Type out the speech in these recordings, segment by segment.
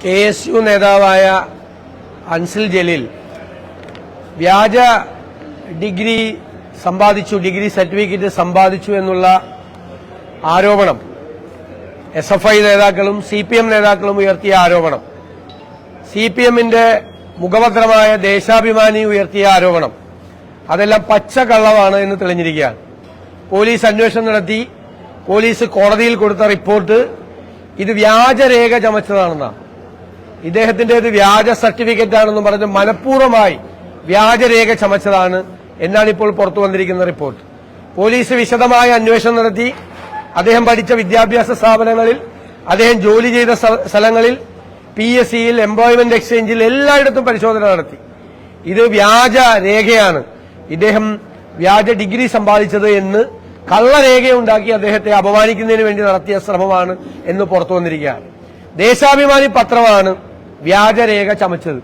KSU നേതാവായ അൻസിൽ ജലീൽ വ്യാജ degree certificate സമ്പാദിച്ചു എന്നുള്ള ആരോപണം SFI നേതാക്കളും CPM നേതാക്കളും ഉയർത്തിയ ആരോപണം, CPMന്റെ മുഖപത്രമായ ദേശാഭിമാനി ഉയർത്തിയ ആരോപണം, അതെല്ലാം പച്ചക്കള്ളമാണ് എന്ന് തെളിഞ്ഞിരിക്കുകയാണ്. പോലീസ് അന്വേഷണം നടത്തി പോലീസ് കോടതിയിൽ കൊടുത്ത റിപ്പോർട്ട് ഇത് വ്യാജരേഖ ചമച്ചതാണെന്നാണ്. ഇദ്ദേഹത്തിന്റേത് വ്യാജ സർട്ടിഫിക്കറ്റ് ആണെന്ന് പറഞ്ഞ് മനഃപൂർവ്വമായി വ്യാജരേഖ ചമച്ചതാണ് എന്നാണ് ഇപ്പോൾ പുറത്തു വന്നിരിക്കുന്ന റിപ്പോർട്ട്. പോലീസ് വിശദമായ അന്വേഷണം നടത്തി അദ്ദേഹം പഠിച്ച വിദ്യാഭ്യാസ സ്ഥാപനങ്ങളിൽ, അദ്ദേഹം ജോലി ചെയ്ത സ്ഥലങ്ങളിൽ, PSCയിൽ, എംപ്ലോയ്മെന്റ് എക്സ്ചേഞ്ചിൽ എല്ലായിടത്തും പരിശോധന നടത്തി. ഇത് വ്യാജ രേഖയാണ്, ഇദ്ദേഹം വ്യാജ ഡിഗ്രി സമ്പാദിച്ചത് എന്ന് കള്ളരേഖയുണ്ടാക്കി അദ്ദേഹത്തെ അപമാനിക്കുന്നതിന് വേണ്ടി നടത്തിയ ശ്രമമാണ് എന്ന് പുറത്തു വന്നിരിക്കുകയാണ്. ദേശാഭിമാനി പത്രമാണ് വ്യാജരേഖ ചമച്ചത്.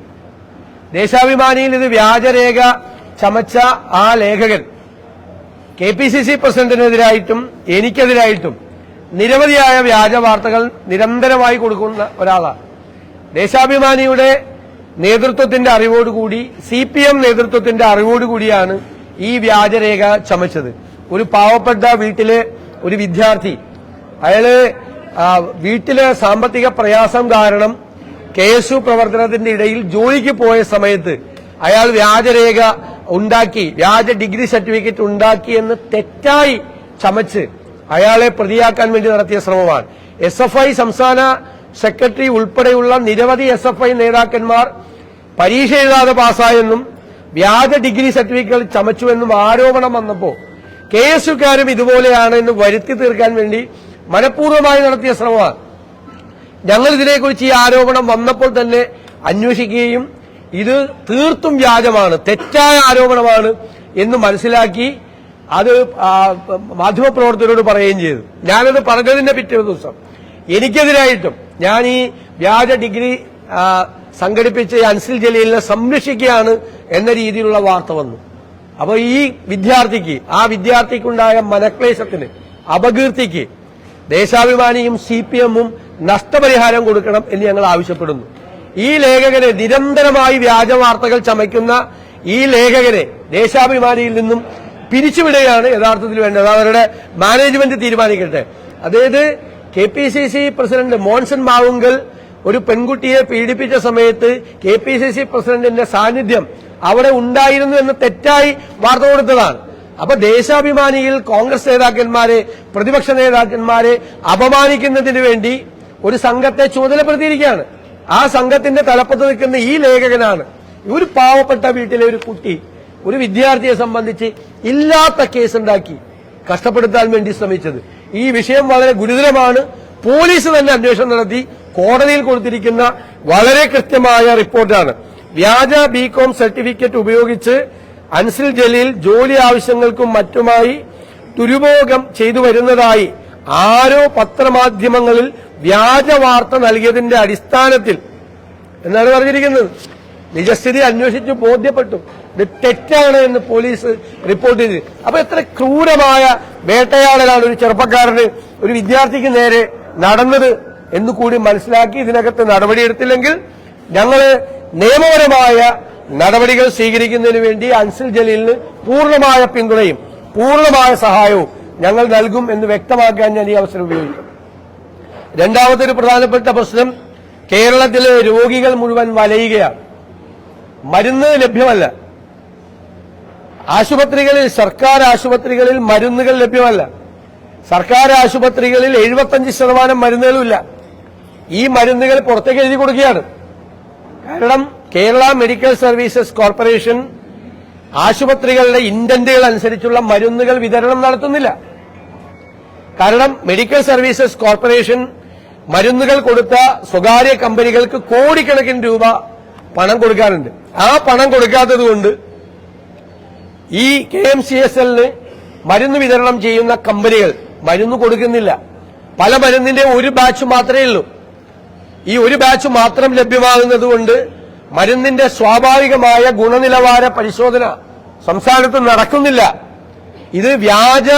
ദേശാഭിമാനിയിൽ ഇത് വ്യാജരേഖ ചമച്ച ആ ലേഖകൻ KPCC പ്രസിഡന്റിനെതിരായിട്ടും എനിക്കെതിരായിട്ടും നിരവധിയായ വ്യാജ വാർത്തകൾ നിരന്തരമായി കൊടുക്കുന്ന ഒരാളാണ്. ദേശാഭിമാനിയുടെ നേതൃത്വത്തിന്റെ അറിവോടുകൂടി, CPM നേതൃത്വത്തിന്റെ അറിവോടുകൂടിയാണ് ഈ വ്യാജരേഖ ചമച്ചത്. ഒരു പാവപ്പെട്ട വീട്ടിലെ ഒരു വിദ്യാർത്ഥി, അയാള് വീട്ടിലെ സാമ്പത്തിക പ്രയാസം കാരണം KSU പ്രവർത്തനത്തിന്റെ ഇടയിൽ ജോലിക്ക് പോയ സമയത്ത് അയാൾ വ്യാജരേഖ ഉണ്ടാക്കി, വ്യാജ ഡിഗ്രി സർട്ടിഫിക്കറ്റ് ഉണ്ടാക്കി എന്ന് തെറ്റായി ചമച്ച് അയാളെ പ്രതിയാക്കാൻ വേണ്ടി നടത്തിയ ശ്രമമാണ്. SFI സംസ്ഥാന സെക്രട്ടറി ഉൾപ്പെടെയുള്ള നിരവധി SFI നേതാക്കന്മാർ പരീക്ഷ എഴുതാതെ പാസ്സായെന്നും വ്യാജ ഡിഗ്രി സർട്ടിഫിക്കറ്റ് ചമച്ചുവെന്നും ആരോപണം വന്നപ്പോൾ KSUക്കാരും ഇതുപോലെയാണ് എന്ന് വരുത്തി തീർക്കാൻ വേണ്ടി മനഃപൂർവ്വമായി നടത്തിയ ശ്രമമാണ്. ഞങ്ങൾ ഇതിനെക്കുറിച്ച് ഈ ആരോപണം വന്നപ്പോൾ തന്നെ അന്വേഷിക്കുകയും ഇത് തീർത്തും വ്യാജമാണ്, തെറ്റായ ആരോപണമാണ് എന്ന് മനസ്സിലാക്കി അത് മാധ്യമപ്രവർത്തകരോട് പറയുകയും ചെയ്തു. ഞാനത് പറഞ്ഞതിന്റെ പിറ്റേ ദിവസം എനിക്കെതിരായിട്ടും ഞാൻ ഈ വ്യാജ ഡിഗ്രി സംഘടിപ്പിച്ച അൻസിൽ ജലീലിനെ സംരക്ഷിക്കുകയാണ് എന്ന രീതിയിലുള്ള വാർത്ത വന്നു. അപ്പൊ ഈ വിദ്യാർത്ഥിക്ക്, ആ വിദ്യാർത്ഥിക്കുണ്ടായ മനക്ലേശത്തിന്, അപകീർത്തിക്ക് ദേശാഭിമാനിയും CPMഉം നഷ്ടപരിഹാരം കൊടുക്കണം എന്ന് ഞങ്ങൾ ആവശ്യപ്പെടുന്നു. ഈ ലേഖകനെ, നിരന്തരമായി വ്യാജ വാർത്തകൾ ചമയ്ക്കുന്ന ഈ ലേഖകനെ ദേശാഭിമാനിയിൽ നിന്നും പിരിച്ചുവിടുകയാണ് യഥാർത്ഥത്തിൽ വേണ്ടത്. അവരുടെ മാനേജ്മെന്റ് തീരുമാനിക്കട്ടെ. അതായത് KPCC പ്രസിഡന്റ് മോൻസൺ മാവുങ്കൽ ഒരു പെൺകുട്ടിയെ പീഡിപ്പിച്ച സമയത്ത് KPCC പ്രസിഡന്റിന്റെ സാന്നിധ്യം അവിടെ ഉണ്ടായിരുന്നു എന്ന് തെറ്റായി വാർത്ത കൊടുത്തതാണ്. അപ്പൊ ദേശാഭിമാനിയിൽ കോൺഗ്രസ് നേതാക്കന്മാരെ, പ്രതിപക്ഷ നേതാക്കന്മാരെ അപമാനിക്കുന്നതിന് വേണ്ടി ഒരു സംഘത്തെ ചുമതലപ്പെടുത്തിയിരിക്കുകയാണ്. ആ സംഘത്തിന്റെ തലപ്പത്ത് നിൽക്കുന്ന ഈ ലേഖകനാണ് ഒരു പാവപ്പെട്ട വീട്ടിലെ ഒരു കുട്ടി, ഒരു വിദ്യാർത്ഥിയെ സംബന്ധിച്ച് ഇല്ലാത്ത കേസുണ്ടാക്കി കഷ്ടപ്പെടുത്താൻ വേണ്ടി ശ്രമിച്ചത്. ഈ വിഷയം വളരെ ഗുരുതരമാണ്. പോലീസ് തന്നെ അന്വേഷണം നടത്തി കോടതിയിൽ കൊടുത്തിരിക്കുന്ന വളരെ കൃത്യമായ റിപ്പോർട്ടാണ്. വ്യാജ BCom സർട്ടിഫിക്കറ്റ് ഉപയോഗിച്ച് അൻസിൽ ജലീൽ ജോലി ആവശ്യങ്ങൾക്കും മറ്റുമായി ദുരുപയോഗം ചെയ്തു വരുന്നതായി ആരോ പത്രമാധ്യമങ്ങളിൽ വ്യാജ വാർത്ത നൽകിയതിന്റെ അടിസ്ഥാനത്തിൽ എന്നാണ് പറഞ്ഞിരിക്കുന്നത്. നിജസ്ഥിതി അന്വേഷിച്ച് ബോധ്യപ്പെട്ടു ഇത് തെറ്റാണ് എന്ന് പോലീസ് റിപ്പോർട്ട് ചെയ്തു. അപ്പൊ എത്ര ക്രൂരമായ വേട്ടയാടലാണ് ഒരു ചെറുപ്പക്കാരന്, ഒരു വിദ്യാർത്ഥിക്ക് നേരെ നടന്നത് എന്ന് കൂടി മനസ്സിലാക്കി ഇതിനകത്ത് നടപടിയെടുത്തില്ലെങ്കിൽ ഞങ്ങള് നിയമപരമായ നടപടികൾ സ്വീകരിക്കുന്നതിന് വേണ്ടി അൻസിൽ ജലീലിന് പൂർണ്ണമായ പിന്തുണയും പൂർണ്ണമായ സഹായവും ഞങ്ങൾ നൽകും എന്ന് വ്യക്തമാക്കാൻ ഞാൻ ഈ അവസരം ഉപയോഗിക്കും. രണ്ടാമത്തെ ഒരു പ്രധാനപ്പെട്ട പ്രശ്നം, കേരളത്തിലെ രോഗികൾ മുഴുവൻ വലയുകയാണ്. മരുന്ന് ലഭ്യമല്ല. ആശുപത്രികളിൽ, സർക്കാർ ആശുപത്രികളിൽ മരുന്നുകൾ ലഭ്യമല്ല. സർക്കാർ ആശുപത്രികളിൽ 75% മരുന്നുകളുമില്ല. ഈ മരുന്നുകൾ പുറത്തേക്ക് എഴുതി കൊടുക്കുകയാണ്. കാരണം കേരള മെഡിക്കൽ സർവീസസ് കോർപ്പറേഷൻ ആശുപത്രികളുടെ ഇന്റന്റുകൾ അനുസരിച്ചുള്ള മരുന്നുകൾ വിതരണം നടത്തുന്നില്ല. കാരണം മെഡിക്കൽ സർവീസസ് കോർപ്പറേഷൻ മരുന്നുകൾ കൊടുത്ത സ്വകാര്യ കമ്പനികൾക്ക് കോടിക്കണക്കിന് രൂപ പണം കൊടുക്കാറുണ്ട്. ആ പണം കൊടുക്കാത്തതുകൊണ്ട് ഈ KMCSLന് മരുന്ന് വിതരണം ചെയ്യുന്ന കമ്പനികൾ മരുന്ന് കൊടുക്കുന്നില്ല. പല മരുന്നിന്റെ ഒരു ബാച്ച് മാത്രമേ ഉള്ളൂ. ഈ ഒരു ബാച്ച് മാത്രം ലഭ്യമാകുന്നതുകൊണ്ട് മരുന്നിന്റെ സ്വാഭാവികമായ ഗുണനിലവാര പരിശോധന സംസ്ഥാനത്ത് നടക്കുന്നില്ല. ഇത് വ്യാജ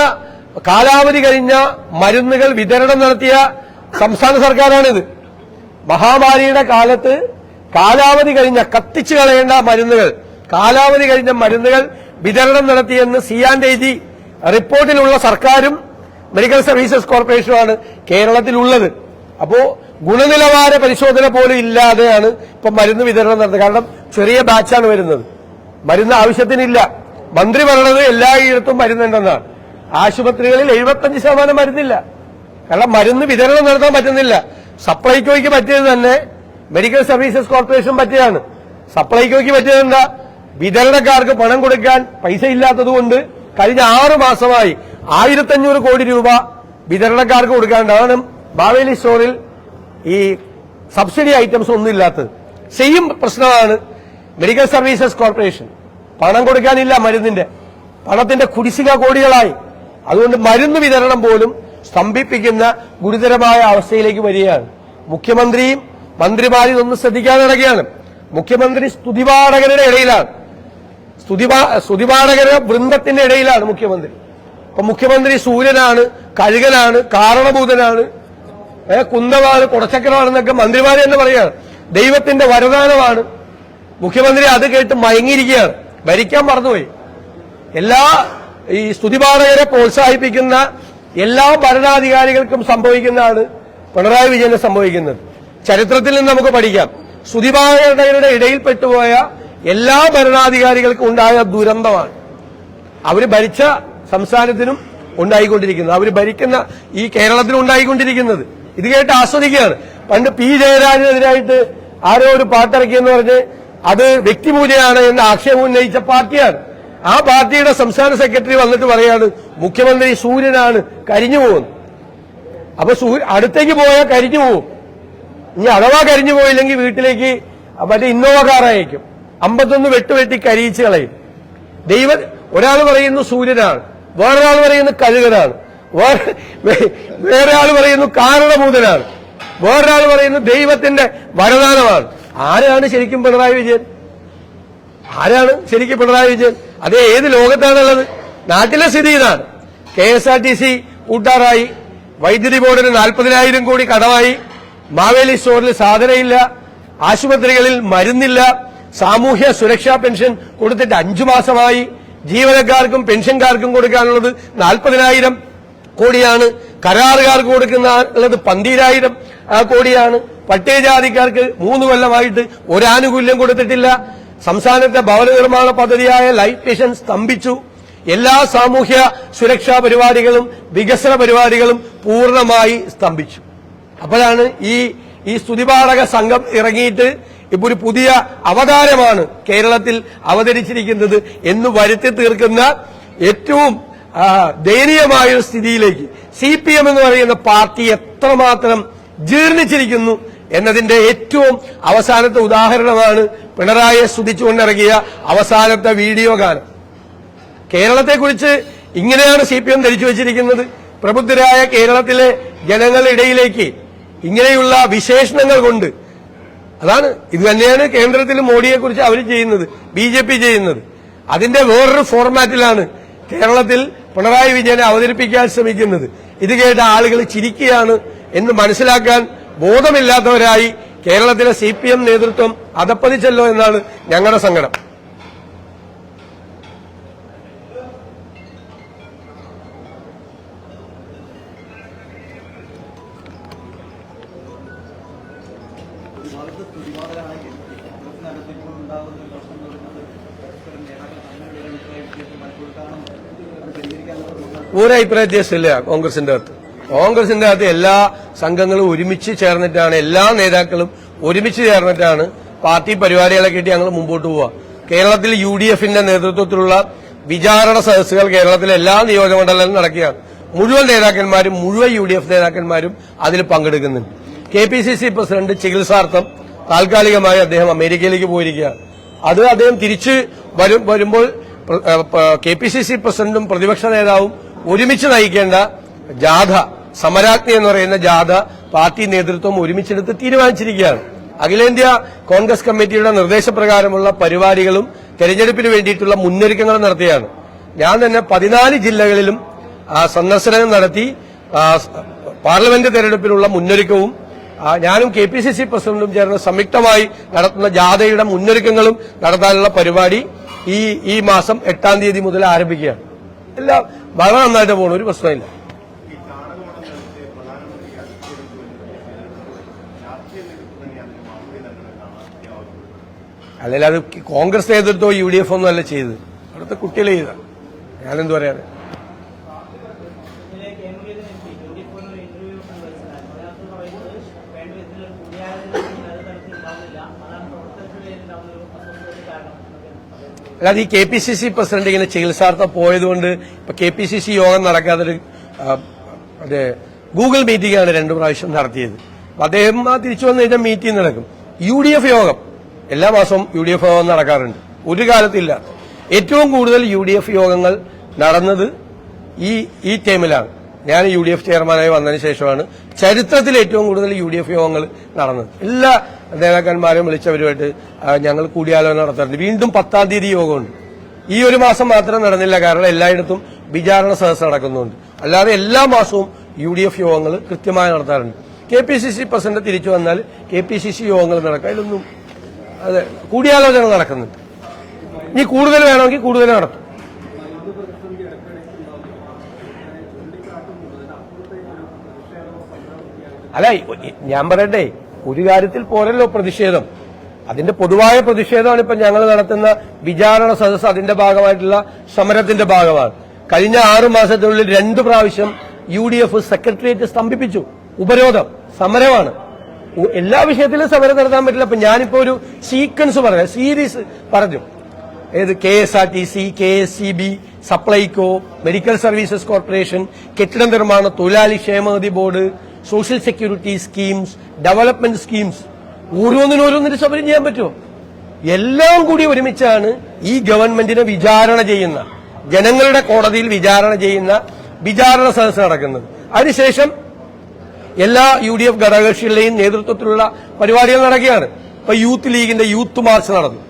കാലാവധി കഴിഞ്ഞ മരുന്നുകൾ വിതരണം നടത്തിയ സംസ്ഥാന സർക്കാരാണിത്. മഹാമാരിയുടെ കാലത്ത് കാലാവധി കഴിഞ്ഞ കത്തിച്ചു കളയേണ്ട മരുന്നുകൾ, കാലാവധി കഴിഞ്ഞ മരുന്നുകൾ വിതരണം നടത്തിയെന്ന് C&AG റിപ്പോർട്ടിലുള്ള സർക്കാരും മെഡിക്കൽ സർവീസസ് കോർപ്പറേഷനുമാണ് കേരളത്തിലുള്ളത്. അപ്പോ ഗുണനിലവാര പരിശോധന പോലും ഇല്ലാതെയാണ് ഇപ്പൊ മരുന്ന് വിതരണം നടത്തുന്നത്. കാരണം ചെറിയ ബാച്ചാണ് വരുന്നത്, മരുന്ന് ആവശ്യത്തിനില്ല. മന്ത്രി പറഞ്ഞത് എല്ലായിടത്തും മരുന്നുണ്ടെന്നാണ്. ആശുപത്രികളിൽ 75% മരുന്നില്ല. കാരണം മരുന്ന് വിതരണം നടത്താൻ പറ്റുന്നില്ല. സപ്ലൈകോയ്ക്ക് പറ്റിയത് തന്നെ മെഡിക്കൽ സർവീസസ് കോർപ്പറേഷൻ പറ്റിയതാണ്. സപ്ലൈകോയ്ക്ക് പറ്റിയത് എന്താ? വിതരണക്കാർക്ക് പണം കൊടുക്കാൻ പൈസ ഇല്ലാത്തതുകൊണ്ട് കഴിഞ്ഞ 6 മാസമായി 1500 കോടി രൂപ വിതരണക്കാർക്ക് കൊടുക്കാണ്ടാണ് മാവേലി സ്റ്റോറിൽ ഈ സബ്സിഡി ഐറ്റംസ് ഒന്നും ഇല്ലാത്തത്. സെയിം പ്രശ്നമാണ് മെഡിക്കൽ സർവീസസ് കോർപ്പറേഷൻ. പണം കൊടുക്കാനില്ല, മരുന്നിന്റെ പണത്തിന്റെ കുടിശ്ശിക കോടികളായി. അതുകൊണ്ട് മരുന്ന് വിതരണം പോലും സ്തംഭിപ്പിക്കുന്ന ഗുരുതരമായ അവസ്ഥയിലേക്ക് വരികയാണ്. മുഖ്യമന്ത്രിയും മന്ത്രിമാരും ഒന്നും ശ്രദ്ധിക്കാതെ നടക്കുകയാണ്. മുഖ്യമന്ത്രി സ്തുതിപാഠകരുടെ ഇടയിലാണ്, സ്തുതിപാഠകരുടെ വൃന്ദത്തിന്റെ ഇടയിലാണ് മുഖ്യമന്ത്രി. അപ്പൊ മുഖ്യമന്ത്രി സൂര്യനാണ്, കഴുകനാണ്, കാരണഭൂതനാണ്, കുന്തമാണ്, കുടച്ചക്രമാണെന്നൊക്കെ മന്ത്രിമാര് തന്നെ പറയുകയാണ്. ദൈവത്തിന്റെ വരദാനമാണ്. മുഖ്യമന്ത്രി അത് കേട്ട് മയങ്ങിയിരിക്കുകയാണ്, ഭരിക്കാൻ മറന്നുപോയി. ഈ സ്തുതിപാഠകരെ പ്രോത്സാഹിപ്പിക്കുന്ന എല്ലാ ഭരണാധികാരികൾക്കും സംഭവിക്കുന്നതാണ് പിണറായി വിജയന് സംഭവിക്കുന്നത്. ചരിത്രത്തിൽ നിന്ന് നമുക്ക് പഠിക്കാം. സ്തുതിപാഠകരുടെ ഇടയിൽപ്പെട്ടുപോയ എല്ലാ ഭരണാധികാരികൾക്കും ഉണ്ടായ ദുരന്തമാണ് അവര് ഭരിച്ച സംസ്ഥാനത്തിനും ഉണ്ടായിക്കൊണ്ടിരിക്കുന്നത്, അവർ ഭരിക്കുന്ന ഈ കേരളത്തിനും ഉണ്ടായിക്കൊണ്ടിരിക്കുന്നത്. ഇത് കേട്ട് ആസ്വദിക്കുകയാണ്. പണ്ട് P. ജയരാജനെതിരായിട്ട് ആരോ ഒരു പാട്ടിറക്കിയെന്ന് പറഞ്ഞ് അത് വ്യക്തിപൂജയാണ് എന്ന് ആക്ഷേപം ഉന്നയിച്ച പാർട്ടിയാണ്. ആ പാർട്ടിയുടെ സംസ്ഥാന സെക്രട്ടറി വന്നിട്ട് പറയാണ് മുഖ്യമന്ത്രി സൂര്യനാണ്, കരിഞ്ഞു പോകുന്നു. അപ്പൊ അടുത്തേക്ക് പോയാൽ കരിഞ്ഞു പോകും. ഇനി അഥവാ കരിഞ്ഞു പോയില്ലെങ്കിൽ വീട്ടിലേക്ക് മറ്റേ ഇന്നോവ കാർ അയക്കും, 51 വെട്ടുവെട്ടി കരിയിച്ച് കളയും. ഒരാൾ പറയുന്നു സൂര്യനാണ്, വേറൊരാൾ പറയുന്നു കഴുകനാണ്, വേറെ ആൾ പറയുന്നു കാരണഭൂതനാണ്, വേറൊരാൾ പറയുന്നു ദൈവത്തിന്റെ വരദാനമാണ്. ആരാണ് ശരിക്കും പിണറായി വിജയൻ? ആരാണ് ശരിക്കും പിണറായി വിജയൻ? അതേ ഏത് ലോകത്താണുള്ളത്? നാട്ടിലെ സ്ഥിതി ഇതാണ്. KSRTC കൂട്ടാറായി, വൈദ്യുതി ബോർഡിന് 40,000 കോടി കടമായി, മാവേലി സ്റ്റോറിൽ സാധനമില്ല, ആശുപത്രികളിൽ മരുന്നില്ല, സാമൂഹ്യ സുരക്ഷാ പെൻഷൻ കൊടുത്തിട്ട് 5 മാസമായി, ജീവനക്കാർക്കും പെൻഷൻകാർക്കും കൊടുക്കാനുള്ളത് 40,000 കോടിയാണ്, കരാറുകാർക്ക് കൊടുക്കുന്നത് 12,000 കോടിയാണ്, പട്ടികജാതിക്കാർക്ക് 3 കൊല്ലമായിട്ട് ഒരാനുകൂല്യം കൊടുത്തിട്ടില്ല. സംസ്ഥാനത്തെ ഭവന നിർമ്മാണ പദ്ധതിയായ ലൈഫ് മിഷൻ സ്തംഭിച്ചു. എല്ലാ സാമൂഹ്യ സുരക്ഷാ പരിപാടികളും വികസന പരിപാടികളും പൂർണ്ണമായി സ്തംഭിച്ചു. അപ്പോഴാണ് ഈ സ്തുതിപാഠക സംഘം ഇറങ്ങിയിട്ട് ഇപ്പൊ ഒരു പുതിയ അവതാരമാണ് കേരളത്തിൽ അവതരിച്ചിരിക്കുന്നത് എന്ന് വരുത്തി തീർക്കുന്ന ഏറ്റവും ദയനീയമായ സ്ഥിതിയിലേക്ക് CPM എന്ന് പറയുന്ന പാർട്ടി എത്രമാത്രം ജീർണിച്ചിരിക്കുന്നു എന്നതിന്റെ ഏറ്റവും അവസാനത്തെ ഉദാഹരണമാണ് പിണറായിയെ സ്തുതിച്ചുകൊണ്ടിറങ്ങിയ അവസാനത്തെ വീഡിയോ ഗാനം. കേരളത്തെക്കുറിച്ച് ഇങ്ങനെയാണ് CPM ധരിച്ചു വച്ചിരിക്കുന്നത്. പ്രബുദ്ധരായ കേരളത്തിലെ ജനങ്ങളുടെ ഇടയിലേക്ക് ഇങ്ങനെയുള്ള വിശേഷണങ്ങൾ കൊണ്ട്, അതാണ് ഇത് തന്നെയാണ് കേന്ദ്രത്തിൽ മോഡിയെക്കുറിച്ച് അവർ ചെയ്യുന്നത്, BJP ചെയ്യുന്നത്. അതിന്റെ വേറൊരു ഫോർമാറ്റിലാണ് കേരളത്തിൽ പിണറായി വിജയനെ അവതരിപ്പിക്കാൻ ശ്രമിക്കുന്നത്. ഇത് കേട്ട ആളുകൾ ചിരിക്കുകയാണ് എന്ന് മനസ്സിലാക്കാൻ ബോധമില്ലാത്തവരായി കേരളത്തിലെ CPM നേതൃത്വം അധപ്പതിച്ചല്ലോ എന്നാണ് ഞങ്ങളുടെ സങ്കടം. ഒരു അഭിപ്രായ വ്യത്യാസമില്ല കോൺഗ്രസിന്റെ അകത്ത് എല്ലാ സംഘങ്ങളും ഒരുമിച്ച് ചേർന്നിട്ടാണ്, എല്ലാ നേതാക്കളും ഒരുമിച്ച് ചേർന്നിട്ടാണ് പാർട്ടി പരിപാടികളെ കിട്ടി ഞങ്ങൾ മുമ്പോട്ട് പോവുക. കേരളത്തിൽ UDFന്റെ നേതൃത്വത്തിലുള്ള വിചാരണ സദസ്സുകൾ കേരളത്തിലെ എല്ലാ നിയോജകമണ്ഡലങ്ങളിലും നടക്കുകയാണ്. മുഴുവൻ നേതാക്കന്മാരും, മുഴുവൻ UDF നേതാക്കന്മാരും അതിൽ പങ്കെടുക്കുന്നുണ്ട്. KPCC പ്രസിഡന്റ് ചികിത്സാർത്ഥം താൽക്കാലികമായി അദ്ദേഹം അമേരിക്കയിലേക്ക് പോയിരിക്കുകയാണ്. അത് അദ്ദേഹം തിരിച്ച് വരുമ്പോൾ KPCC പ്രസിഡന്റും പ്രതിപക്ഷ നേതാവും ഒരുമിച്ച് നയിക്കേണ്ട ജാഥ, സമരാഗ്നി എന്ന് പറയുന്ന ജാഥ പാർട്ടി നേതൃത്വം ഒരുമിച്ചെടുത്ത് തീരുമാനിച്ചിരിക്കുകയാണ്. അഖിലേന്ത്യാ കോൺഗ്രസ് കമ്മിറ്റിയുടെ നിർദ്ദേശപ്രകാരമുള്ള പരിപാടികളും തെരഞ്ഞെടുപ്പിന് വേണ്ടിയിട്ടുള്ള മുന്നൊരുക്കങ്ങളും നടത്തിയാണ്. ഞാൻ തന്നെ 14 ജില്ലകളിലും സന്ദർശനം നടത്തി പാർലമെന്റ് തെരഞ്ഞെടുപ്പിനുള്ള മുന്നൊരുക്കവും ഞാനും KPCC പ്രസിഡന്റും ചേർന്ന് സംയുക്തമായി നടത്തുന്ന ജാഥയുടെ മുന്നൊരുക്കങ്ങളും നടത്താനുള്ള പരിപാടി ഈ മാസം 8-ാം തീയതി മുതൽ ആരംഭിക്കുകയാണ്. എല്ലാം വളരെ നന്നായിട്ട് പോകണം, ഒരു പ്രശ്നമില്ല. അല്ലെങ്കിൽ അത് കോൺഗ്രസ് നേതൃത്വം UDF ഒന്നും അല്ല ചെയ്തത്, അവിടുത്തെ കുട്ടികളെ ചെയ്ത. ഞാനെന്തു പറയാറ്? അല്ലാതെ ഈ KPCC പ്രസിഡന്റ് ഇങ്ങനെ ചികിത്സാർത്ഥം പോയതുകൊണ്ട് ഇപ്പൊ KPCC യോഗം നടക്കാതെ ഗൂഗിൾ മീറ്റിംഗ് ആണ് 2 പ്രാവശ്യം നടത്തിയത്. അപ്പൊ അദ്ദേഹം തിരിച്ചു വന്നു കഴിഞ്ഞാൽ മീറ്റിംഗ് നടക്കും. UDF യോഗം എല്ലാ മാസവും UDF യോഗം നടക്കാറുണ്ട്, ഒരു കാലത്തില്ല. ഏറ്റവും കൂടുതൽ UDF യോഗങ്ങൾ നടന്നത് ഈ ടൈമിലാണ്. ഞാൻ UDF ചെയർമാനായി വന്നതിന് ശേഷമാണ് ചരിത്രത്തിൽ ഏറ്റവും കൂടുതൽ UDF യോഗങ്ങൾ നടന്നത്. എല്ലാ നേതാക്കന്മാരെയും വിളിച്ചവരുമായിട്ട് ഞങ്ങൾ കൂടിയാലോചന നടത്താറുണ്ട്. വീണ്ടും 10-ാം തീയതി യോഗമുണ്ട്. ഈ ഒരു മാസം മാത്രം നടന്നില്ല, കാരണം എല്ലായിടത്തും വിചാരണ സദസ്സ് നടക്കുന്നുണ്ട്. അല്ലാതെ എല്ലാ മാസവും UDF യോഗങ്ങൾ കൃത്യമായി നടത്താറുണ്ട്. KPCC പ്രസിഡന്റ് തിരിച്ചു വന്നാൽ KPCC യോഗങ്ങൾ നടക്കാം. ഇതിലൊന്നും അതെ കൂടിയാലോചന നടക്കുന്നുണ്ട്. ഇനി കൂടുതൽ വേണമെങ്കിൽ കൂടുതൽ നടത്തും. അല്ല, ഞാൻ പറയട്ടെ, ഒരു കാര്യത്തിൽ പോരല്ലോ പ്രതിഷേധം. അതിന്റെ പൊതുവായ പ്രതിഷേധമാണ് ഇപ്പൊ ഞങ്ങൾ നടത്തുന്ന വിചാരണ സദസ്സ്. അതിന്റെ ഭാഗമായിട്ടുള്ള സമരത്തിന്റെ ഭാഗമാണ്. കഴിഞ്ഞ 6 മാസത്തിനുള്ളിൽ 2 പ്രാവശ്യം UDF സെക്രട്ടേറിയറ്റ് സ്തംഭിപ്പിച്ചു. ഉപരോധം, സമരമാണ്. എല്ലാ വിഷയത്തിലും സമരം നടത്താൻ പറ്റില്ല. അപ്പൊ ഞാനിപ്പോ ഒരു സീക്വൻസ് പറയാം, സീരീസ് പറഞ്ഞു. ഏത് KSRTC, KSCB, Supplyco, medical services corporation, കെട്ടിട നിർമ്മാണ തൊഴിലാളി ക്ഷേമനിധി board, social security schemes, development schemes, ഓരോന്നിനോരോന്നിന് സമരം ചെയ്യാൻ പറ്റുമോ? എല്ലാം കൂടി ഒരുമിച്ചാണ് ഈ ഗവൺമെന്റിനെ വിചാരണ ചെയ്യുന്ന, ജനങ്ങളുടെ കോടതിയിൽ വിചാരണ ചെയ്യുന്ന വിചാരണ സദസ്സ് നടക്കുന്നത്. അതിനുശേഷം എല്ലാ UDF ഘടകകക്ഷികളുടെയും നേതൃത്വത്തിലുള്ള പരിപാടികൾ നടക്കുകയാണ്. ഇപ്പൊ യൂത്ത് ലീഗിന്റെ യൂത്ത് മാർച്ച് നടന്നു,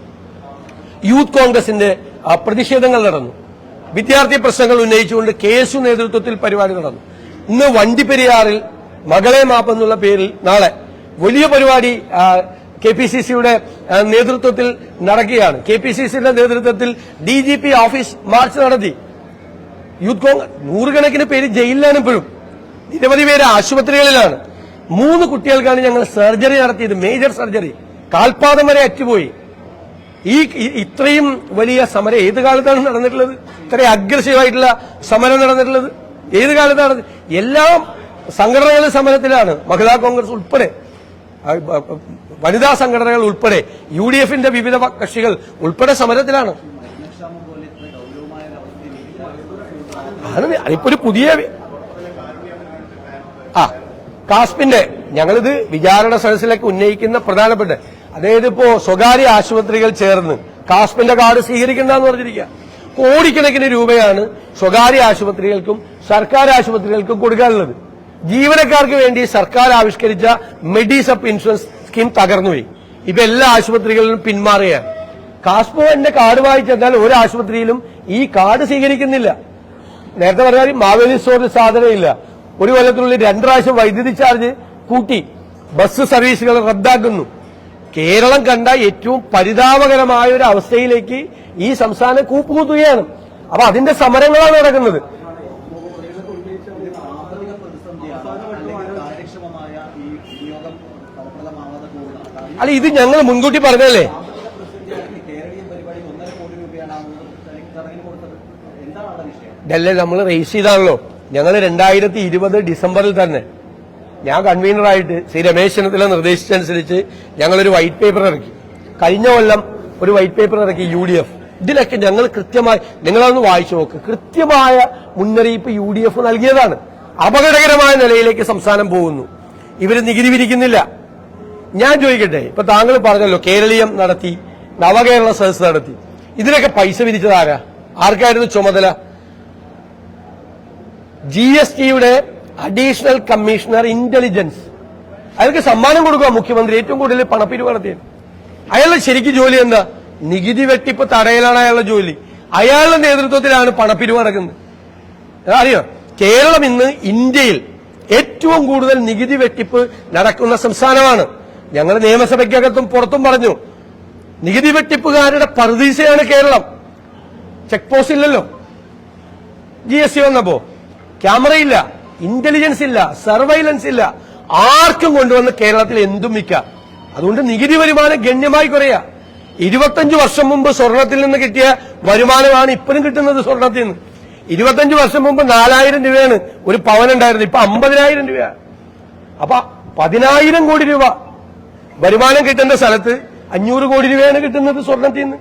യൂത്ത് കോൺഗ്രസിന്റെ പ്രതിഷേധങ്ങൾ നടന്നു, വിദ്യാർത്ഥി പ്രശ്നങ്ങൾ ഉന്നയിച്ചുകൊണ്ട് KSU നേതൃത്വത്തിൽ പരിപാടി നടന്നു. ഇന്ന് വണ്ടിപ്പെരിയാറിൽ മകളെ മാപ്പ് എന്നുള്ള പേരിൽ നാളെ വലിയ പരിപാടി KPCCയുടെ നേതൃത്വത്തിൽ നടക്കുകയാണ്. KPCCയുടെ നേതൃത്വത്തിൽ DGP ഓഫീസ് മാർച്ച് നടത്തി. യൂത്ത് കോൺഗ്രസ് 100 കണക്കിന് പേര് ജയിലിലാണ്, ഇപ്പോഴും നിരവധി പേര് ആശുപത്രികളിലാണ്. 3 കുട്ടികൾക്കാണ് ഞങ്ങൾ സർജറി നടത്തിയത്, മേജർ സർജറി. കാൽപാദം വരെ അറ്റുപോയി. ഇത്രയും വലിയ സമരം ഏത് കാലത്താണ് നടന്നിട്ടുള്ളത്? ഇത്രയും അഗ്രസീവായിട്ടുള്ള സമരം നടന്നിട്ടുള്ളത് ഏത് കാലത്താണ്? എല്ലാ സംഘടനകളും സമരത്തിലാണ്, മഹിളാ കോൺഗ്രസ് ഉൾപ്പെടെ, വനിതാ സംഘടനകൾ ഉൾപ്പെടെ, UDFന്റെ വിവിധ കക്ഷികൾ ഉൾപ്പെടെ സമരത്തിലാണ്. ഇപ്പൊ ഒരു പുതിയ കാസ്പിന്റെ ഞങ്ങളിത് വിചാരണ സദസ്സിലേക്ക് ഉന്നയിക്കുന്ന പ്രധാനപ്പെട്ട, അതായത് ഇപ്പോ സ്വകാര്യ ആശുപത്രികൾ ചേർന്ന് കാസ്പിന്റെ കാർഡ് സ്വീകരിക്കണ്ടെന്ന് പറഞ്ഞിരിക്കുക. കോടിക്കണക്കിന് രൂപയാണ് സ്വകാര്യ ആശുപത്രികൾക്കും സർക്കാർ ആശുപത്രികൾക്കും കൊടുക്കാനുള്ളത്. ജീവനക്കാർക്ക് വേണ്ടി സർക്കാർ ആവിഷ്കരിച്ച മെഡിസപ്പ് ഇൻഷുറൻസ് സ്കീം തകർന്നുപോയി. ഇപ്പൊ എല്ലാ ആശുപത്രികളിലും പിന്മാറുകയാണ്. കാസ്പിന്റെ കാർഡ് വായിച്ചെന്നാൽ ഒരു ആശുപത്രിയിലും ഈ കാർഡ് സ്വീകരിക്കുന്നില്ല. നേരത്തെ പറഞ്ഞാൽ മാവേലി സ്റ്റോറിൽ സാധനമില്ല. ഒരു കൊല്ലത്തിനുള്ളിൽ 2 പ്രാവശ്യം വൈദ്യുതി ചാർജ് കൂട്ടി, ബസ് സർവീസുകൾ റദ്ദാക്കുന്നു. കേരളം കണ്ട ഏറ്റവും പരിതാപകരമായ ഒരു അവസ്ഥയിലേക്ക് ഈ സംസ്ഥാനം കൂപ്പുകുത്തുകയാണ്. അപ്പൊ അതിന്റെ സമരങ്ങളാണ് നടക്കുന്നത്. അല്ല, ഇത് ഞങ്ങൾ മുൻകൂട്ടി പറഞ്ഞല്ലേ. ഇതല്ലേ നമ്മൾ റേസ് ചെയ്താണല്ലോ. ഞങ്ങൾ 2020 ഡിസംബറിൽ തന്നെ ഞാൻ കൺവീനറായിട്ട് ശ്രീ രമേശ് ചെന്നിത്തല നിർദ്ദേശിച്ചനുസരിച്ച് ഞങ്ങളൊരു വൈറ്റ് പേപ്പർ ഇറക്കി. കഴിഞ്ഞ കൊല്ലം ഒരു വൈറ്റ് പേപ്പർ ഇറക്കി UDF. ഇതിലൊക്കെ ഞങ്ങൾ കൃത്യമായി, നിങ്ങളതൊന്ന് വായിച്ചു നോക്ക്, കൃത്യമായ മുന്നറിയിപ്പ് UDF നൽകിയതാണ്. അപകടകരമായ നിലയിലേക്ക് സംസ്ഥാനം പോകുന്നു, ഇവര് നികുതി പിരിക്കുന്നില്ല. ഞാൻ ചോദിക്കട്ടെ, ഇപ്പൊ താങ്കൾ പറഞ്ഞല്ലോ കേരളീയം നടത്തി, നവകേരള സദസ് നടത്തി, ഇതിനൊക്കെ പൈസ പിരിച്ചതാരാ? ആർക്കായിരുന്നു ചുമതല? GSTയുടെ അഡീഷണൽ കമ്മീഷണർ ഇന്റലിജൻസ്, അയാൾക്ക് സമ്മാനം കൊടുക്കുക മുഖ്യമന്ത്രി, ഏറ്റവും കൂടുതൽ പണപ്പിരിവ് നടത്തിയത്. അയാളുടെ ശരിക്കും ജോലി എന്താ? നികുതി വെട്ടിപ്പ് തടയലാണ് അയാളുടെ ജോലി. അയാളുടെ നേതൃത്വത്തിലാണ് പണപ്പിരിവ് നടക്കുന്നത്. അറിയോ, കേരളം ഇന്ന് ഇന്ത്യയിൽ ഏറ്റവും കൂടുതൽ നികുതി വെട്ടിപ്പ് നടക്കുന്ന സംസ്ഥാനമാണ്. ഞങ്ങൾ നിയമസഭയ്ക്കകത്തും പുറത്തും പറഞ്ഞു, നികുതി വെട്ടിപ്പുകാരുടെ പറുദീസയാണ് കേരളം. ചെക്ക് പോസ്റ്റ് ഇല്ലല്ലോ, GST വന്നപ്പോ ക്യാമറയില്ല, ഇന്റലിജൻസ് ഇല്ല, സർവൈലൻസ് ഇല്ല, ആർക്കും കൊണ്ടുവന്ന് കേരളത്തിൽ എന്തും വിൽക്കാം. അതുകൊണ്ട് നികുതി വരുമാനം ഗണ്യമായി കുറയാ. 25 വർഷം മുമ്പ് സ്വർണത്തിൽ നിന്ന് കിട്ടിയ വരുമാനമാണ് ഇപ്പോഴും കിട്ടുന്നത് സ്വർണത്തിൽ നിന്ന്. 25 വർഷം മുമ്പ് 4000 രൂപയാണ് ഒരു പവനുണ്ടായിരുന്നത്, ഇപ്പൊ 50,000 രൂപയാണ്. അപ്പൊ 10,000 കോടി രൂപ വരുമാനം കിട്ടുന്ന സ്ഥലത്ത് 500 കോടി രൂപയാണ് കിട്ടുന്നത് സ്വർണത്തിൽ നിന്ന്.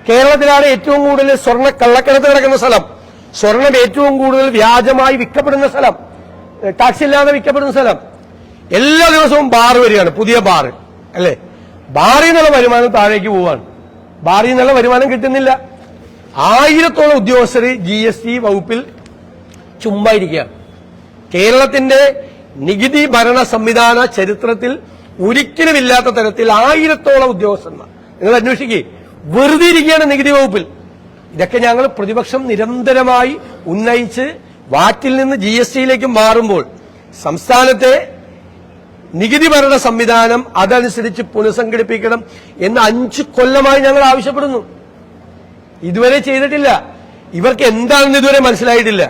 കേരളത്തിലാണ് ഏറ്റവും കൂടുതൽ സ്വർണ്ണ കള്ളക്കടത്ത് നടക്കുന്ന സ്ഥലം, സ്വർണം ഏറ്റവും കൂടുതൽ വ്യാജമായി വിൽക്കപ്പെടുന്ന സ്ഥലം, ടാക്സ് ഇല്ലാതെ വിൽക്കപ്പെടുന്ന സ്ഥലം. എല്ലാ ദിവസവും ബാർ വരികയാണ്, പുതിയ ബാർ അല്ലേ. ബാറിൽ നിന്നുള്ള വരുമാനം താഴേക്ക് പോവാണ്, ബാറിൽ നിന്നുള്ള വരുമാനം കിട്ടുന്നില്ല. 1000-ഓളം ഉദ്യോഗസ്ഥർ GST വകുപ്പിൽ ചുമ്മായിരിക്കുകയാണ്. കേരളത്തിന്റെ നികുതി ഭരണ സംവിധാന ചരിത്രത്തിൽ ഒരിക്കലുമില്ലാത്ത തരത്തിൽ 1000-ഓളം ഉദ്യോഗസ്ഥന്മാർ, നിങ്ങൾ അന്വേഷിക്കുക, വെറുതെ ഇരിക്കുകയാണ് നികുതി വകുപ്പിൽ. ഇതൊക്കെ ഞങ്ങൾ പ്രതിപക്ഷം നിരന്തരമായി ഉന്നയിച്ച് വാറ്റിൽ നിന്ന് GSTയിലേക്ക് മാറുമ്പോൾ സംസ്ഥാനത്തെ നികുതി ഭരണ സംവിധാനം അതനുസരിച്ച് പുനഃസംഘടിപ്പിക്കണം എന്ന് 5 കൊല്ലമായി ഞങ്ങൾ ആവശ്യപ്പെടുന്നു. ഇതുവരെ ചെയ്തിട്ടില്ല. ഇവർക്ക് എന്താണെന്ന് ഇതുവരെ മനസ്സിലായിട്ടില്ല,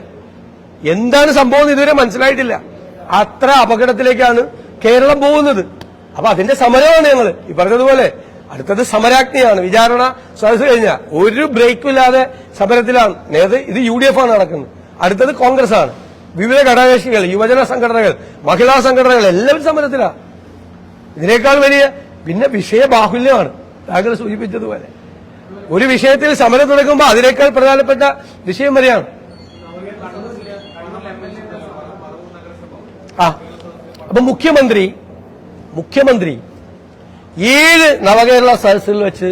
എന്താണ് സംഭവം ഇതുവരെ മനസ്സിലായിട്ടില്ല. അത്ര അപകടത്തിലേക്കാണ് കേരളം പോകുന്നത്. അപ്പൊ അതിന്റെ സമരമാണ് ഞങ്ങൾ ഈ പറഞ്ഞതുപോലെ. അടുത്തത് സമരാഗ്നിയാണ്. വിചാരണ സദസ് കഴിഞ്ഞാൽ ഒരു ബ്രേക്കും ഇല്ലാതെ സമരത്തിലാണ്. ഇത് UDF ആണ് നടക്കുന്നത്, അടുത്തത് കോൺഗ്രസ് ആണ്. വിവിധ ഘടകകക്ഷികൾ, യുവജന സംഘടനകൾ, മഹിളാ സംഘടനകൾ എല്ലാവരും സമരത്തിലാണ്. ഇതിനേക്കാൾ വലിയ പിന്നെ വിഷയബാഹുല്യമാണ്. താങ്കൾ സൂചിപ്പിച്ചതുപോലെ ഒരു വിഷയത്തിൽ സമരം തുടങ്ങുമ്പോൾ അതിനേക്കാൾ പ്രധാനപ്പെട്ട വിഷയം വരെയാണ്. അപ്പൊ മുഖ്യമന്ത്രി 7 നവകേരള സദസ്സിൽ വെച്ച്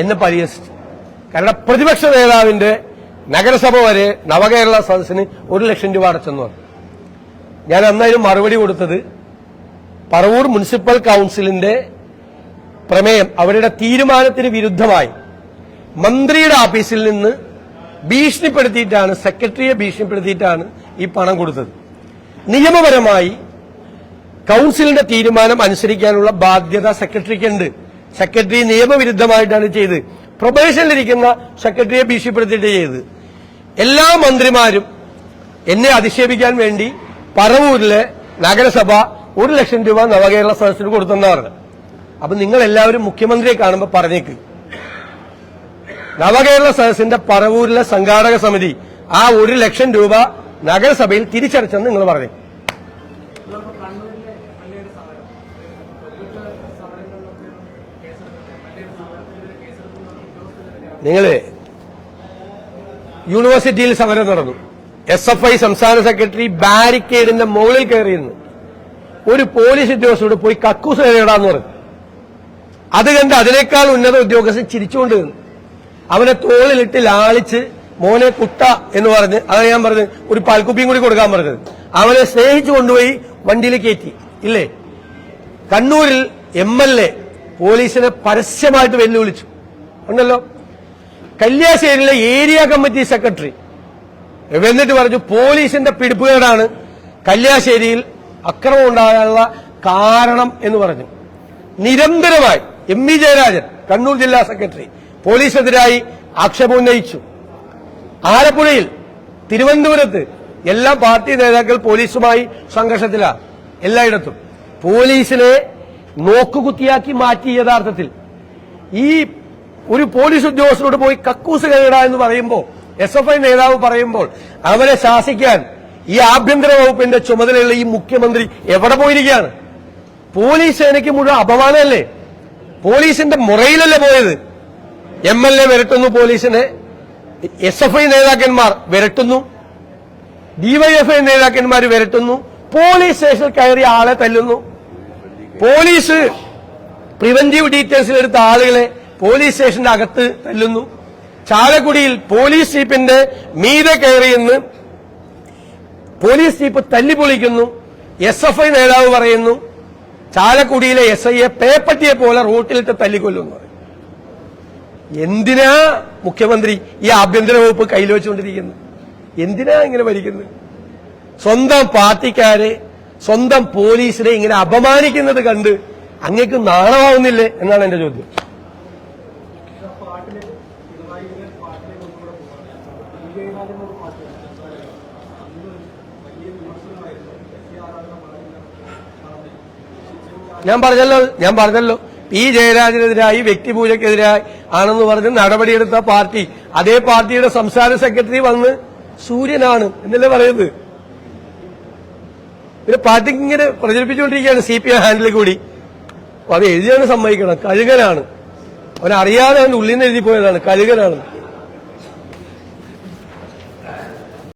എന്നെ പരിഹസിച്ചു. കാരണം പ്രതിപക്ഷ നേതാവിന്റെ നഗരസഭ വരെ നവകേരള സദസ്സിന് 1 ലക്ഷം രൂപ അടച്ചെന്ന് പറഞ്ഞു. ഞാൻ അന്നായിരുന്നു മറുപടി കൊടുത്തത്, പറവൂർ മുനിസിപ്പൽ കൌൺസിലിന്റെ പ്രമേയം, അവരുടെ തീരുമാനത്തിന് വിരുദ്ധമായി മന്ത്രിയുടെ ഓഫീസിൽ നിന്ന് ഭീഷണിപ്പെടുത്തിയിട്ടാണ്, സെക്രട്ടറിയെ ഭീഷണിപ്പെടുത്തിയിട്ടാണ് ഈ പണം കൊടുത്തത്. നിയമപരമായി കൌൺസിലിന്റെ തീരുമാനം അനുസരിക്കാനുള്ള ബാധ്യത സെക്രട്ടറിക്കുണ്ട്. സെക്രട്ടറി നിയമവിരുദ്ധമായിട്ടാണ് ചെയ്ത്, പ്രൊബേഷനിലിരിക്കുന്ന സെക്രട്ടറിയെ ഭീഷണിപ്പെടുത്തിയിട്ട് ചെയ്ത്. എല്ലാ മന്ത്രിമാരും എന്നെ അധിക്ഷേപിക്കാൻ വേണ്ടി പറവൂരിലെ നഗരസഭ 1 ലക്ഷം രൂപ നവകേരള സദസ്സിന് കൊടുത്തെന്നാണ്. അപ്പൊ നിങ്ങൾ എല്ലാവരും മുഖ്യമന്ത്രിയെ കാണുമ്പോൾ പറഞ്ഞേക്ക്, നവകേരള സദസ്സിന്റെ പറവൂരിലെ സംഘാടക സമിതി ആ 1 ലക്ഷം രൂപ നഗരസഭയിൽ തിരിച്ചടച്ചെന്ന് നിങ്ങൾ പറഞ്ഞു. നിങ്ങള് യൂണിവേഴ്സിറ്റിയിൽ സമരം നടന്നു. SFI സംസ്ഥാന സെക്രട്ടറി ബാരിക്കേഡിന്റെ മുകളിൽ കയറിയിരുന്നു. ഒരു പോലീസ് ഉദ്യോഗസ്ഥരോട് പോയി കക്കൂസ് കയറിയിടാന്ന് പറഞ്ഞു. അത് കണ്ട് അതിനേക്കാൾ ഉന്നത ഉദ്യോഗസ്ഥൻ ചിരിച്ചുകൊണ്ട് നിന്നു. അവനെ തോളിലിട്ട് ലാളിച്ച് മോനെ കുട്ട എന്ന് പറഞ്ഞ്, അതാണ് ഞാൻ പറഞ്ഞത്, ഒരു പാൽക്കുപ്പിയും കൂടി കൊടുക്കാൻ പറഞ്ഞത്. അവനെ സ്നേഹിച്ചു കൊണ്ടുപോയി വണ്ടിയിൽ കയറ്റി. ഇല്ലേ, കണ്ണൂരിൽ MLA പോലീസിനെ പരസ്യമായിട്ട് വെല്ലുവിളിച്ചു ഉണ്ടല്ലോ. കല്യാശ്ശേരിയിലെ ഏരിയ കമ്മിറ്റി സെക്രട്ടറി എന്നിട്ട് പറഞ്ഞു പോലീസിന്റെ പിടിപ്പുകേടാണ് കല്യാശ്ശേരിയിൽ അക്രമം ഉണ്ടാകാനുള്ള കാരണം എന്ന് പറഞ്ഞു. നിരന്തരമായി MV ജയരാജൻ കണ്ണൂർ ജില്ലാ സെക്രട്ടറി പോലീസിനെതിരായി ആക്ഷേപം ഉന്നയിച്ചു. ആലപ്പുഴയിൽ, തിരുവനന്തപുരത്ത് എല്ലാ പാർട്ടി നേതാക്കൾ പോലീസുമായി സംഘർഷത്തിലാണ്. എല്ലായിടത്തും പോലീസിനെ നോക്കുകുത്തിയാക്കി മാറ്റി. യഥാർത്ഥത്തിൽ ഈ ഒരു പോലീസ് ഉദ്യോഗസ്ഥരോട് പോയി കക്കൂസ് കയറിട എന്ന് പറയുമ്പോൾ, SFI നേതാവ് പറയുമ്പോൾ അവരെ ശാസിക്കാൻ ഈ ആഭ്യന്തര വകുപ്പിന്റെ ചുമതലയുള്ള ഈ മുഖ്യമന്ത്രി എവിടെ പോയിരിക്കുകയാണ്? പോലീസ് സേനയ്ക്ക് മുഴുവൻ അപമാനമല്ലേ? പോലീസിന്റെ മുറയിലല്ലേ പോയത്? MLA വിരട്ടുന്നു പോലീസിനെ, SFI നേതാക്കന്മാർ വിരട്ടുന്നു, DYFI നേതാക്കന്മാർ വിരട്ടുന്നു, പോലീസ് സ്റ്റേഷനിൽ കയറിയ ആളെ തല്ലുന്നു, പോലീസ് പ്രിവന്റീവ് ഡീറ്റെയിൽസിൽ എടുത്ത ആളുകളെ പോലീസ് സ്റ്റേഷന്റെ അകത്ത് തല്ലുന്നു. ചാലക്കുടിയിൽ പോലീസ് ജീപ്പിന്റെ മീതെ കയറിയെന്ന് പോലീസ് ജീപ്പ് തല്ലിപ്പൊളിക്കുന്നു. SFI നേതാവ് പറയുന്നു ചാലക്കുടിയിലെ SIയെ പേപ്പട്ടിയെ പോലെ റോട്ടിലിട്ട് തല്ലിക്കൊല്ലുന്നു. എന്തിനാ മുഖ്യമന്ത്രി ഈ ആഭ്യന്തര വകുപ്പ് കയ്യിൽ വെച്ചുകൊണ്ടിരിക്കുന്നത്? എന്തിനാ ഇങ്ങനെ ഭരിക്കുന്നത്? സ്വന്തം പാർട്ടിക്കാരെ സ്വന്തം പോലീസിനെ ഇങ്ങനെ അപമാനിക്കുന്നത് കണ്ട് അങ്ങേക്ക് നാണമാവുന്നില്ലേ എന്നാണ് എന്റെ ചോദ്യം. ഞാൻ പറഞ്ഞല്ലോ പി ജയരാജനെതിരായി വ്യക്തിപൂജക്കെതിരായി ആണെന്ന് പറഞ്ഞ് നടപടിയെടുത്ത പാർട്ടി, അതേ പാർട്ടിയുടെ സംസ്ഥാന സെക്രട്ടറി വന്ന് സൂര്യനാണ് എന്നല്ലേ പറയുന്നത്. പിന്നെ പാർട്ടി ഇങ്ങനെ പ്രചരിപ്പിച്ചുകൊണ്ടിരിക്കുകയാണ് CPM ഹാൻഡിൽ കൂടി. അത് എഴുതിയാണ് സമ്മതിക്കണം. കഴുകനാണ്, അവനറിയാതെ അവന്റെ ഉള്ളിൽ നിന്ന് എഴുതി പോയതാണ്, കഴുകനാണ്.